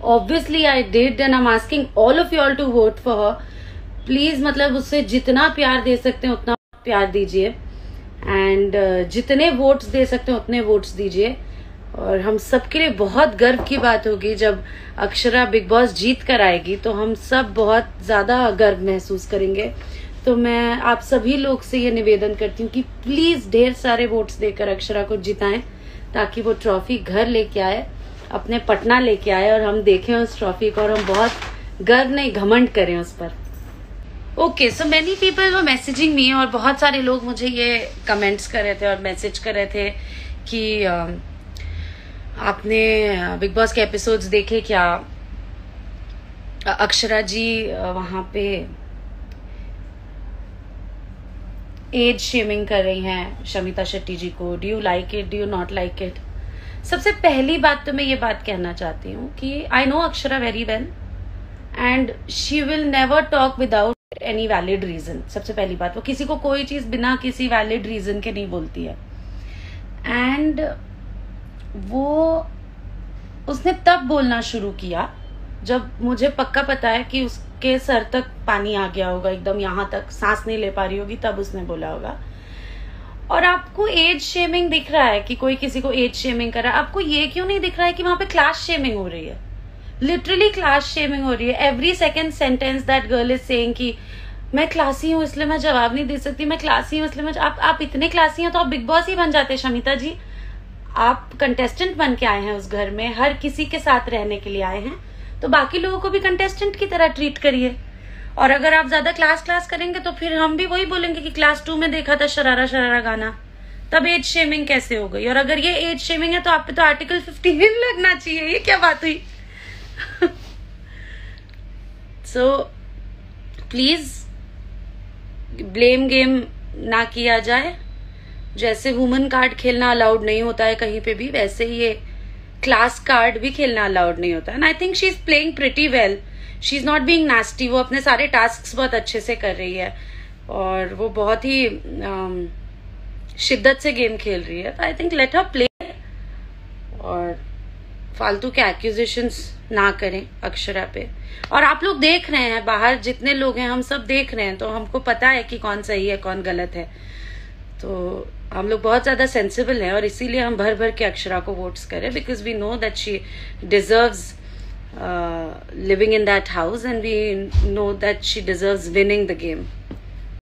Obviously I did and I am asking all of you all to vote for her. Please मतलब उससे जितना प्यार दे सकते हैं उतना प्यार दीजिए एंड जितने वोट्स दे सकते हैं उतने वोट्स दीजिए. और हम सबके लिए बहुत गर्व की बात होगी जब अक्षरा बिग बॉस जीत कर आएगी, तो हम सब बहुत ज्यादा गर्व महसूस करेंगे. तो मैं आप सभी लोग से ये निवेदन करती हूँ कि प्लीज ढेर सारे वोट्स देकर अक्षरा को जिताएं ताकि वो ट्रॉफी घर लेके आए, अपने पटना लेके आए और हम देखें उस ट्रॉफी को और हम बहुत गर्व नहीं घमंड करें उस पर. Okay, so many people were messaging me और बहुत सारे लोग मुझे ये कमेंट्स कर रहे थे और मैसेज कर रहे थे कि आपने बिग बॉस के एपिसोड्स देखे क्या, अक्षरा जी वहां पे एज शेमिंग कर रही हैं शमिता शेट्टी जी को. Do you like it, do you not like it? सबसे पहली बात तो मैं ये बात कहना चाहती हूँ कि I know Akshara very well and she will never talk without any valid reason. सबसे पहली बात, वो किसी को कोई चीज बिना किसी वैलिड रीजन के नहीं बोलती है. एंड वो उसने तब बोलना शुरू किया जब मुझे पक्का पता है कि उसके सर तक पानी आ गया होगा, एकदम यहाँ तक सांस नहीं ले पा रही होगी, तब उसने बोला होगा. और आपको एज शेमिंग दिख रहा है कि कोई किसी को एज शेमिंग कर रहा है, आपको ये क्यों नहीं दिख रहा है कि वहां पे क्लास शेमिंग हो रही है? लिटरली क्लास शेमिंग हो रही है. Every second sentence that girl is saying कि मैं क्लासी हूँ इसलिए मैं जवाब नहीं दे सकती, मैं क्लासी हूँ इसलिए मैं आप इतने क्लासी हैं तो आप बिग बॉस ही बन जाते. शमिता जी, आप कंटेस्टेंट बन के आए हैं उस घर में, हर किसी के साथ रहने के लिए आए हैं, तो बाकी लोगों को भी कंटेस्टेंट की तरह ट्रीट करिए. और अगर आप ज्यादा क्लास करेंगे तो फिर हम भी वही बोलेंगे कि क्लास 2 में देखा था शरारा शरारा गाना, तब एज शेमिंग कैसे हो गई? और अगर ये एज शेमिंग है तो आप पे तो आर्टिकल 15 लगना चाहिए. ये क्या बात हुई? सो प्लीज ब्लेम गेम ना किया जाए. जैसे वुमन कार्ड खेलना अलाउड नहीं होता है कहीं पे भी, वैसे ही ये क्लास कार्ड भी खेलना अलाउड नहीं होता है. And I think she is playing pretty well, she is not being nasty. वो अपने सारे टास्क बहुत अच्छे से कर रही है और वो बहुत ही शिद्दत से गेम खेल रही है. I think let her play और फालतू के एक्यूजेशंस ना करें अक्षरा पे. और आप लोग देख रहे हैं बाहर जितने लोग हैं, हम सब देख रहे हैं, तो हमको पता है कि कौन सही है कौन गलत है. तो हम लोग बहुत ज्यादा सेंसिबल हैं और इसीलिए हम भर भर के अक्षरा को वोट्स करें, because we know that she deserves living in that house and we know that she deserves winning the game.